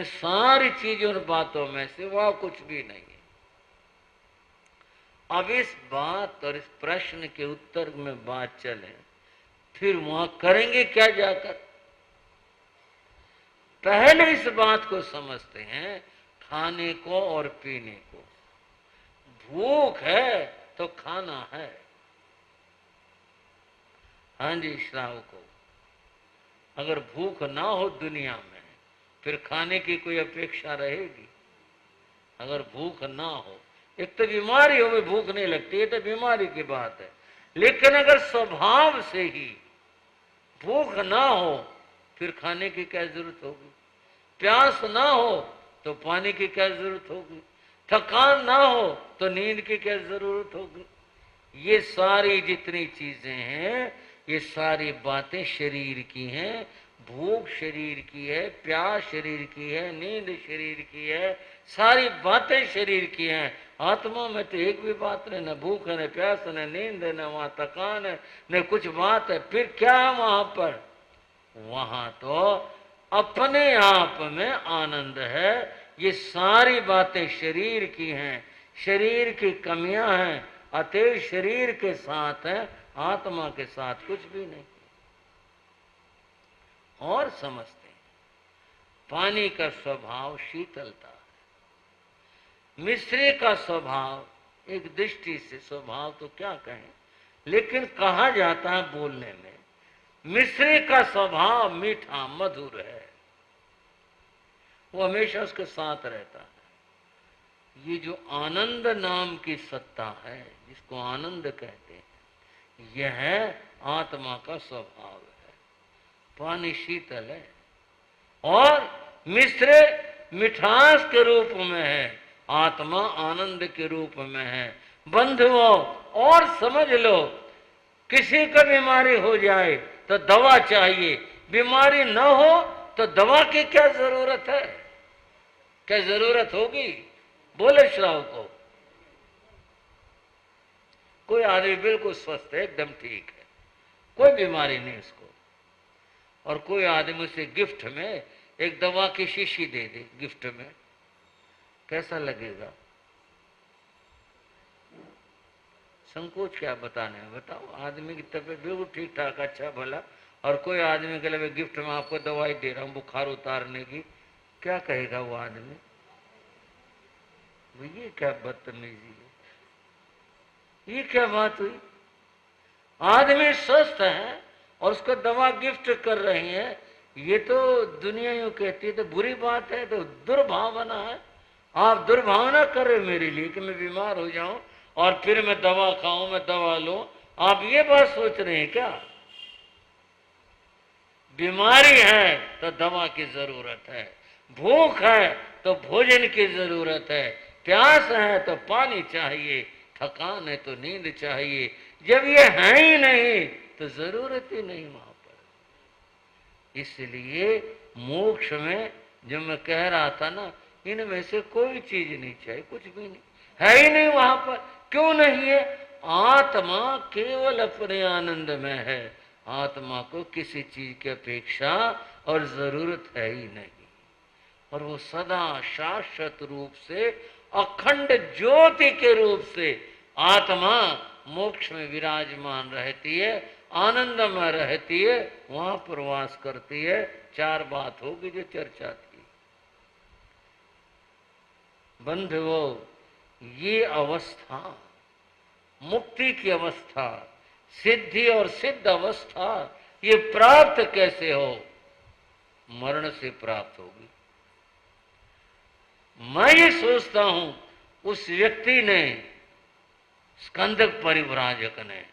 इन सारी चीजों और बातों में से वह कुछ भी नहीं है। अब इस बात और इस प्रश्न के उत्तर में बात चले, फिर वहां करेंगे क्या जाकर? पहले इस बात को समझते हैं, खाने को और पीने को। भूख है तो खाना है। हाँ जी श्रावकों, अगर भूख ना हो दुनिया में फिर खाने की कोई अपेक्षा रहेगी? अगर भूख ना हो, एक तो बीमारी हो में भूख नहीं लगती, ये तो बीमारी की बात है। लेकिन अगर स्वभाव से ही भूख ना हो फिर खाने की क्या जरूरत होगी? प्यास ना हो तो पानी की क्या जरूरत होगी? थकान ना हो तो नींद की क्या जरूरत होगी? ये सारी जितनी चीजें हैं, ये सारी बातें शरीर की हैं। भूख शरीर की है, प्यास शरीर की है, नींद शरीर की है, सारी बातें शरीर की हैं। आत्मा में तो एक भी बात नहीं, न भूख है, न प्यास है, न नींद है, न वहां थकान है, न कुछ बात है। फिर क्या है वहां पर? वहां तो अपने आप में आनंद है। ये सारी बातें शरीर की हैं, शरीर की कमियां हैं, अतएव शरीर के साथ है, आत्मा के साथ कुछ भी नहीं। और समझते हैं, पानी का स्वभाव शीतलता है, मिश्री का स्वभाव एक दृष्टि से स्वभाव तो क्या कहें, लेकिन कहा जाता है बोलने में, मिश्री का स्वभाव मीठा मधुर है, वो हमेशा उसके साथ रहता है। ये जो आनंद नाम की सत्ता है, जिसको आनंद कहते हैं, यह है आत्मा का स्वभाव है। पानी शीतल है और मिश्र मिठास के रूप में है, आत्मा आनंद के रूप में है। बंधुओं और समझ लो, किसी को बीमारी हो जाए तो दवा चाहिए, बीमारी न हो तो दवा की क्या जरूरत है? क्या जरूरत होगी? बोले श्राव को। कोई आदमी बिल्कुल स्वस्थ है, एकदम ठीक है, कोई बीमारी नहीं उसको, और कोई आदमी उसे गिफ्ट में एक दवा की शीशी दे दे गिफ्ट में, कैसा लगेगा? संकोच क्या बताने में, बताओ। आदमी की तबीयत बिल्कुल ठीक ठाक, अच्छा भला, और कोई आदमी के लिए गिफ्ट में आपको दवाई दे रहा हूं बुखार उतारने की, क्या कहेगा वो आदमी? ये क्या बदतमीजी है, ये क्या बात हुई? आदमी स्वस्थ है और उसको दवा गिफ्ट कर रही है, ये तो दुनिया यूं कहती है तो बुरी बात है, तो दुर्भावना है। आप दुर्भावना कर रहे मेरे लिए कि मैं बीमार हो जाऊं और फिर मैं दवा खाऊं, मैं दवा लूं, आप ये बात सोच रहे हैं क्या? बीमारी है तो दवा की जरूरत है, भूख है तो भोजन की जरूरत है, प्यास है तो पानी चाहिए, थकान है तो नींद चाहिए। जब ये है ही नहीं तो जरूरत ही नहीं वहां पर। इसलिए मोक्ष में जो मैं कह रहा था ना, इनमें से कोई चीज नहीं चाहिए, कुछ भी नहीं है ही नहीं वहां पर। क्यों नहीं है? आत्मा केवल अपने आनंद में है, आत्मा को किसी चीज की अपेक्षा और जरूरत है ही नहीं, और वो सदा शाश्वत रूप से अखंड ज्योति के रूप से आत्मा मोक्ष में विराजमान रहती है, आनंद में रहती है, वहां पर वास करती है। चार बात होगी जो चर्चा थी। बंधुओं, ये अवस्था मुक्ति की अवस्था, सिद्धि और सिद्ध अवस्था, ये प्राप्त कैसे हो? मरण से प्राप्त होगी। मैं ये सोचता हूं, उस व्यक्ति ने, स्कंदक परिव्राजक ने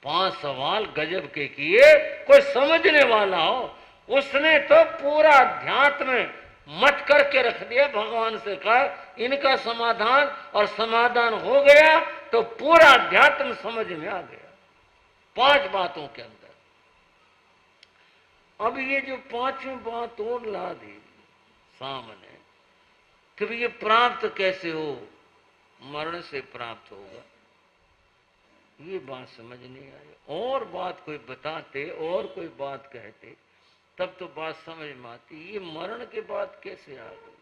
5 सवाल गजब के किए, कोई समझने वाला हो, उसने तो पूरा अध्यात्म मत करके रख दिया। भगवान से कहा इनका समाधान, और समाधान हो गया तो पूरा अध्यात्म समझ में आ गया 5 बातों के अंदर। अब ये जो 5वीं बात और ला दी सामने कि ये प्राप्त कैसे हो? मरण से प्राप्त होगा, ये बात समझ नहीं आई। और बात कोई बताते और कोई बात कहते तब तो बात समझ में आती, ये मरण के बाद कैसे आ गई।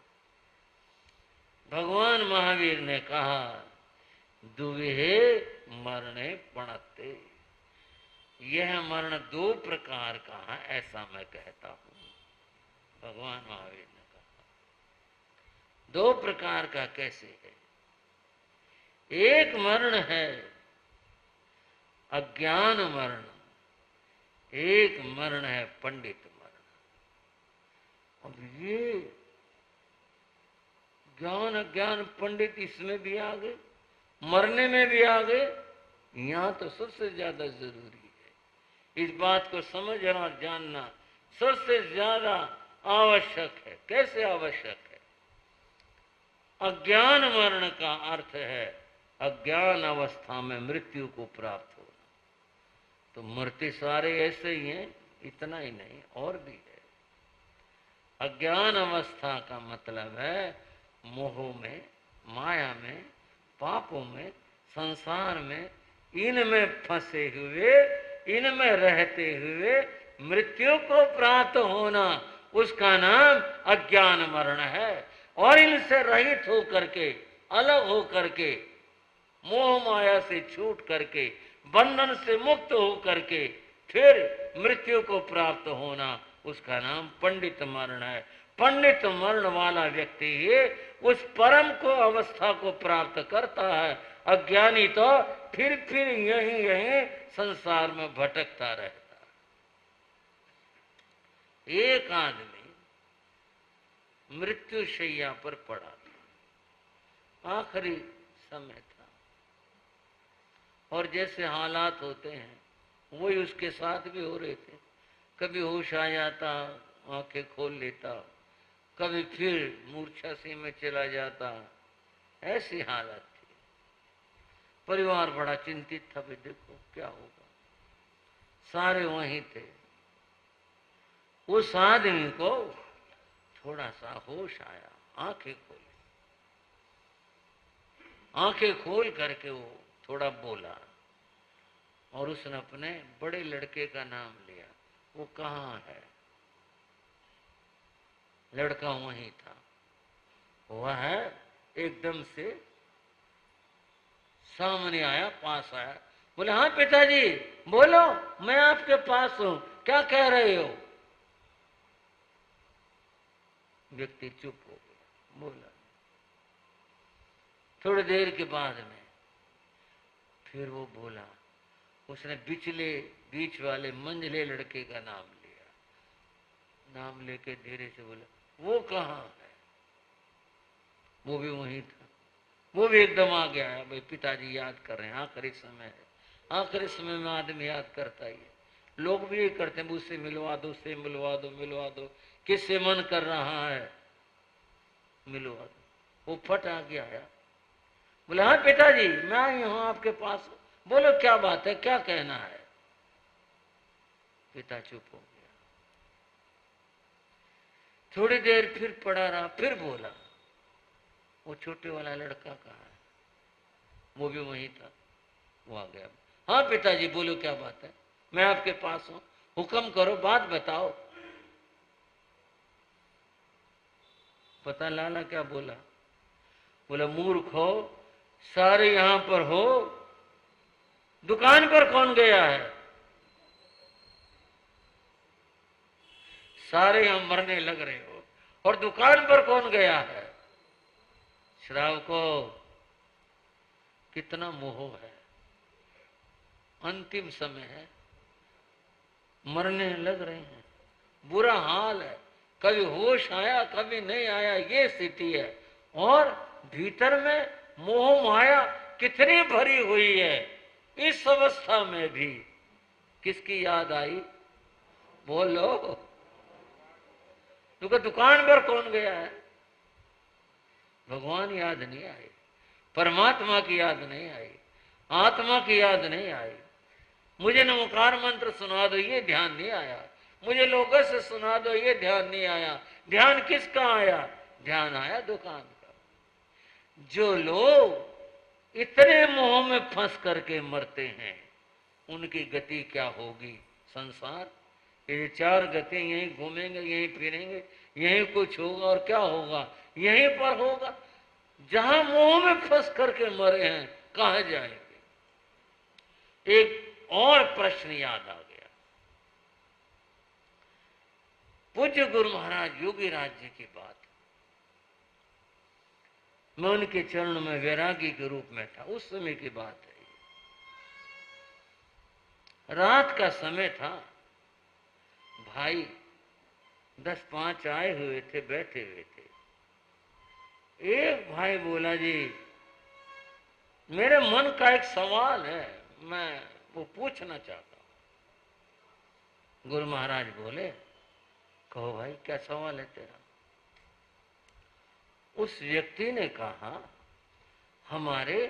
भगवान महावीर ने कहा दुविहे मरणे पणते, यह मरण दो प्रकार का है, ऐसा मैं कहता हूं। भगवान महावीर ने कहा दो प्रकार का कैसे है। एक मरण है अज्ञान मरण, एक मरण है पंडित मरण। अब ये ज्ञान अज्ञान पंडित इसमें भी आ गए, मरने में भी आ गए। यहां तो सबसे ज्यादा जरूरी है, इस बात को समझना और जानना सबसे ज्यादा आवश्यक है। कैसे आवश्यक है? अज्ञान मरण का अर्थ है अज्ञान अवस्था में मृत्यु को प्राप्त होना। तो मरते सारे ऐसे ही हैं, इतना ही नहीं और भी है। अज्ञान अवस्था का मतलब है मोह में, माया में, पापों में, संसार में, इनमें फंसे हुए, इनमें रहते हुए मृत्यु को प्राप्त होना, उसका नाम अज्ञान मरण है। और इनसे रहित होकर के, अलग होकर के, मोह माया से छूट करके, बंधन से मुक्त होकर के फिर मृत्यु को प्राप्त होना, उसका नाम पंडित मरण है। पंडित मरण वाला व्यक्ति ही उस परम को अवस्था को प्राप्त करता है। अज्ञानी तो फिर यहीं यहीं संसार में भटकता रहता है। एक आदमी मृत्यु शैया पर पड़ा था, आखिरी समय था, और जैसे हालात होते हैं वही उसके साथ भी हो रहे थे। कभी होश आ जाता, आंखें खोल लेता, कभी फिर मूर्छा सी में चला जाता, ऐसी हालत थी। परिवार बड़ा चिंतित था, भी देखो क्या होगा। सारे वहीं थे। उस आदमी को थोड़ा सा होश आया, आंखें खोली, आंखें खोल करके वो थोड़ा बोला, और उसने अपने बड़े लड़के का नाम लिया। वो कहाँ है? लड़का वहीं था। वह एकदम से सामने आया, पास आया, बोले हाँ पिताजी बोलो, मैं आपके पास हूं, क्या कह रहे हो? व्यक्ति चुप हो गया, बोला। थोड़ी देर के बाद में फिर वो बोला। उसने बीच वाले मंझले लड़के का नाम लिया, नाम लेके धीरे से बोला वो कहाँ है? वो भी वहीं था। वो भी एकदम आ गया है, भाई पिताजी याद कर रहे हैं, आखिरी समय है। आखिरी समय में आदमी याद करता ही है। लोग भी ये करते हैं, मुझसे मिलवा दो, उससे मिलवा दो, मिलवा दो, किससे मन कर रहा है मिलवा दो। वो फट आ गया आया, बोले हाँ पिताजी मैं आई हूं आपके पास, बोलो क्या बात है, क्या कहना है? पिता चुप हो गया। थोड़ी देर फिर पड़ा रहा, फिर बोला। वो छोटे वाला लड़का कहाँ है? वो भी वहीं था। वो आ गया। हाँ पिताजी बोलो क्या बात है, मैं आपके पास हूं, हुक्म करो, बात बताओ। पता लाला क्या बोला? बोला मूर्ख हो, सारे यहां पर हो, दुकान पर कौन गया है? सारे यहां मरने लग रहे हो और दुकान पर कौन गया है? श्रावको कितना मोह है, अंतिम समय है, मरने लग रहे हैं, बुरा हाल है, कभी होश आया कभी नहीं आया, ये स्थिति है। और भीतर में मोह माया कितनी भरी हुई है। इस अवस्था में भी किसकी याद आई? बोलो। तो दुकान पर कौन गया है? भगवान याद नहीं आए, परमात्मा की याद नहीं आई, आत्मा की याद नहीं आई। मुझे नमकार मंत्र सुना दो, ये ध्यान नहीं आया। मुझे लोगों से सुना दो, ये ध्यान नहीं आया। ध्यान किसका आया? ध्यान आया दुकान का। जो लोग इतने मोह में फंस करके मरते हैं, उनकी गति क्या होगी? संसार ये चार गति यहीं घूमेंगे, यहीं फिरेंगे, यहीं कुछ होगा, और क्या होगा? यहीं पर होगा। जहां मोह में फंस करके मरे हैं, कहां जाएंगे? एक और प्रश्न याद आ गया। पूज्य गुरु महाराज योगी राज जी की बात, मैं उनके चरण में वैरागी के रूप में था, उस समय की बात है। रात का समय था, भाई 10-5 आए हुए थे, बैठे हुए थे। एक भाई बोला, जी मेरे मन का एक सवाल है, मैं वो पूछना चाहता हूं। गुरु महाराज बोले, कहो भाई, क्या सवाल है तेरा? उस व्यक्ति ने कहा, हमारे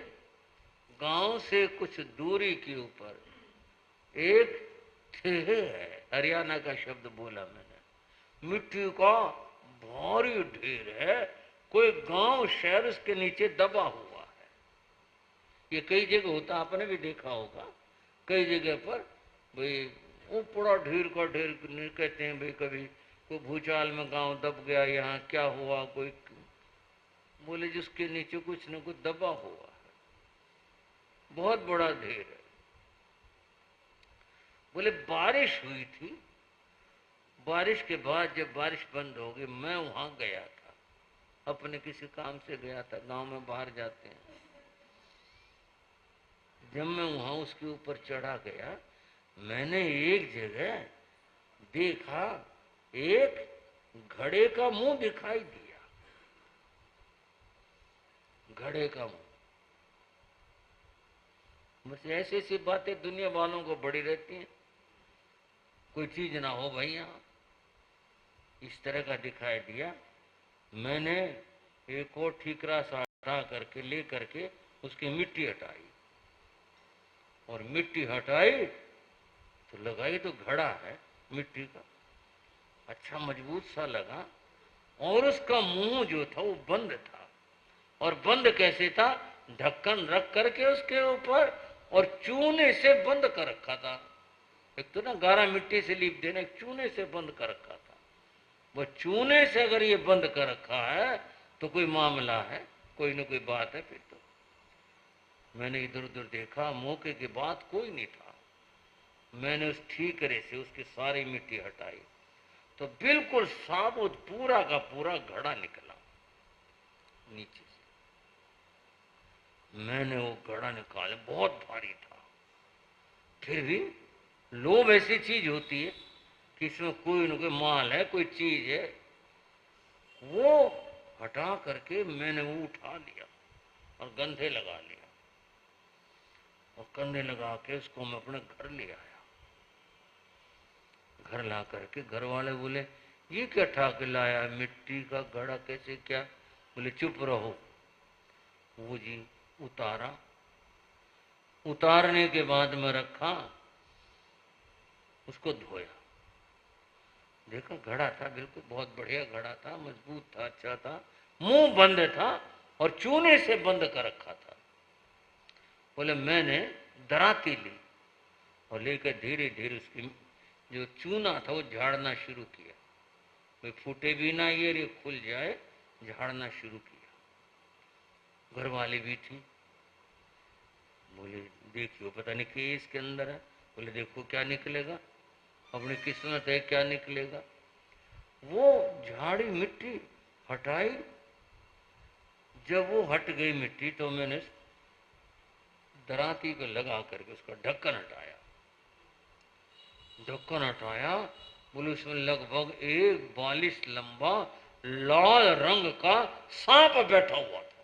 गांव से कुछ दूरी के ऊपर एक ठेह है, हरियाणा का शब्द बोला मैंने, मिट्टी का भारी ढेर है, कोई गांव शहर उसके नीचे दबा हुआ है। ये कई जगह होता, आपने भी देखा होगा, कई जगह पर भाई वो पूरा ढेर का ढेर कहते हैं भाई, कभी कोई भूचाल में गांव दब गया, यहाँ क्या हुआ, कोई बोले जिसके नीचे कुछ न कुछ दबा हुआ है, बहुत बड़ा ढेर है। बोले बारिश हुई थी, बारिश के बाद जब बारिश बंद हो गई, मैं वहां गया था, अपने किसी काम से गया था, गांव में बाहर जाते हैं। जब मैं वहां उसके ऊपर चढ़ा गया, मैंने एक जगह देखा, एक घड़े का मुंह दिखाई दिया, घड़े का मुंह। बस ऐसी ऐसी बातें दुनिया वालों को बड़ी रहती हैं, कोई चीज ना हो भाई यहाँ, इस तरह का दिखाई दिया। मैंने एक और ठीकरा सा हटा करके ले करके उसकी मिट्टी हटाई, और मिट्टी हटाई तो लगाई तो घड़ा है मिट्टी का, अच्छा मजबूत सा लगा, और उसका मुंह जो था वो बंद था। और बंद कैसे था? ढक्कन रख करके उसके ऊपर और चूने से बंद कर रखा था। एक तो ना गारा मिट्टी से लीप देना, एक चूने से बंद कर रखा था। वो चूने से अगर ये बंद कर रखा है तो कोई मामला है, कोई ना कोई बात है फिर तो। मैंने इधर उधर देखा, मौके की बात कोई नहीं था। मैंने उस ठीकरे से उसकी सारी मिट्टी हटाई तो बिल्कुल साबुत पूरा का पूरा घड़ा निकला नीचे से। मैंने वो घड़ा निकाला, बहुत भारी था। फिर भी लोभ ऐसी चीज होती है कि इसमें कोई न कोई माल है, कोई चीज है। वो हटा करके मैंने वो उठा लिया और कंधे लगा लिया, और कंधे लगा के उसको मैं अपने घर ले आया। घर ला करके घर वाले बोले, ये क्या ठाक लाया, मिट्टी का घड़ा कैसे, क्या? बोले चुप रहो। वो जी उतारा, उतारने के बाद में रखा, उसको धोया, देखा घड़ा था बिल्कुल बहुत बढ़िया घड़ा था, मजबूत था, अच्छा था, मुंह बंद था और चूने से बंद कर रखा था। बोले मैंने दराती ली और लेकर धीरे धीरे उसकी जो चूना था वो झाड़ना शुरू किया। कोई फूटे भी ना ये खुल जाए, झाड़ना शुरू किया। घर वाली भी थी, बोले देखियो पता नहीं क्या इसके अंदर है। बोले देखो क्या निकलेगा, अपनी किस्मत है क्या निकलेगा। वो झाड़ी मिट्टी हटाई, जब वो हट गई मिट्टी तो मैंने दराती को लगा करके उसका ढक्कन हटाया। ढक्कन हटाया, बोले उसमें लगभग 1 लंबा लाल रंग का सांप बैठा हुआ था।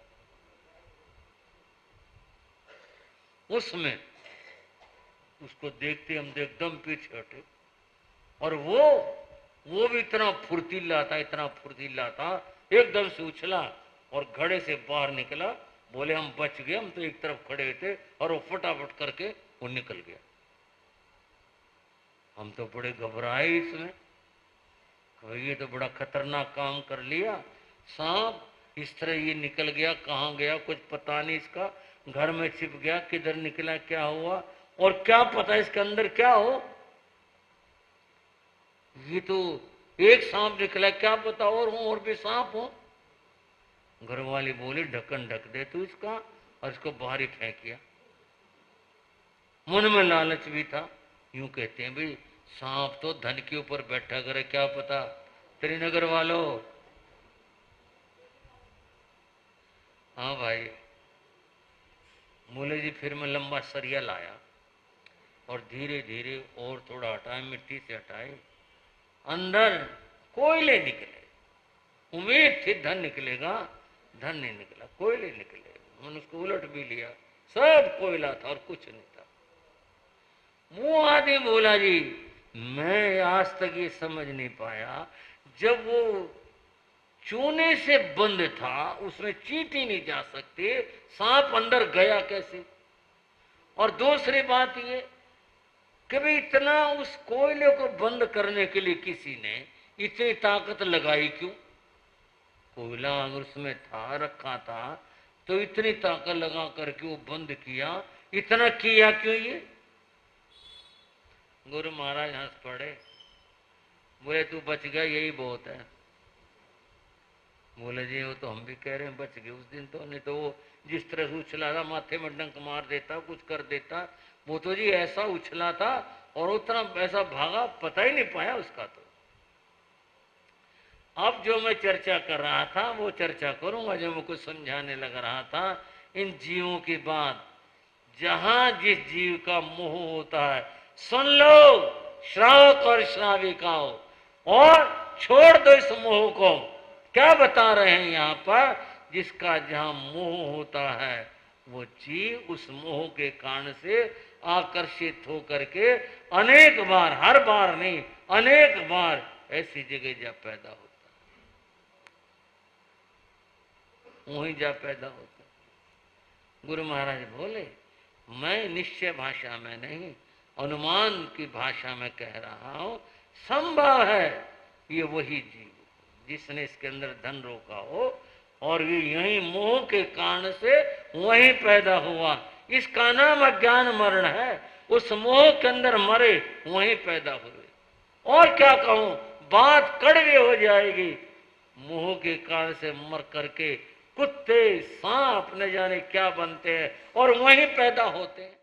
उसमें उसको देखते हम एकदम पीछे हटे, और वो भी इतना फुर्तीला था, इतना फुर्तीला था, एकदम से उछला और घड़े से बाहर निकला। बोले हम बच गए, हम तो एक तरफ खड़े थे, और वो फटाफट करके वो निकल गया। हम तो बड़े घबराए इसमें, ये तो बड़ा खतरनाक काम कर लिया। सांप इस तरह ये निकल गया, कहाँ गया कुछ पता नहीं, इसका घर में छिप गया, किधर निकला, क्या हुआ, और क्या पता इसके अंदर क्या हो। ये तो एक सांप निकला, क्या पता और भी सांप हो। घर वाली बोली ढक्कन ढक दे तू इसका, और इसको बाहर ही फेंकिया। मन में लालच भी था। यूं कहते हैं भाई सांप तो धन के ऊपर बैठा करे, क्या पता। त्रिनगर वालों, हाँ भाई, बोले जी फिर मैं लंबा सरिया लाया और धीरे धीरे और थोड़ा हटाए, मिट्टी से हटाए, अंदर कोयले निकले। उम्मीद थी धन निकलेगा, धन नहीं निकला, कोयले निकले। मैंने उसको उलट भी लिया, सब कोयला था और कुछ नहीं था। वो आदमी बोला जी मैं आज तक ये समझ नहीं पाया, जब वो चूने से बंद था, उसमें चींटी नहीं जा सकती, सांप अंदर गया कैसे। और दूसरी बात ये कि भाई इतना उस कोयले को बंद करने के लिए किसी ने इतनी ताकत लगाई क्यों। कोयला अगर उसमें था, रखा था, तो इतनी ताकत लगा करके वो बंद किया, इतना किया क्यों ये। गुरु महाराज हंस पड़े, बोले तू बच गया यही बहुत है। बोले जी वो तो हम भी कह रहे हैं बच गए उस दिन तो, नहीं तो वो जिस तरह से उछला था, माथे में डंक मार देता, कुछ कर देता। वो तो जी ऐसा उछला था और उतना ऐसा भागा, पता ही नहीं पाया उसका। तो अब जो मैं चर्चा कर रहा था वो चर्चा करूंगा, जो मैं कुछ समझाने लग रहा था इन जीवों की बात। जहां जिस जीव का मोह होता है, सुन लो श्रावक और श्राविकाओं, और छोड़ दो इस मोह को। क्या बता रहे हैं यहाँ पर, जिसका जहां मोह होता है वो जीव उस मोह के कारण से आकर्षित होकर के अनेक बार, हर बार नहीं, अनेक बार ऐसी जगह जा पैदा होता है, वहीं जा पैदा होता है। गुरु महाराज बोले मैं निश्चय भाषा में नहीं, अनुमान की भाषा में कह रहा हूं, संभव है ये वही जीव जिसने इसके अंदर धन रोका हो, और ये यही मोह के कारण से वहीं पैदा हुआ। इसका नाम अज्ञान मरण है। उस मोह के अंदर मरे, वहीं पैदा हुए। और क्या कहूं, बात कड़वी हो जाएगी। मोह के कारण से मर करके कुत्ते सांप न जाने क्या बनते हैं और वहीं पैदा होते हैं।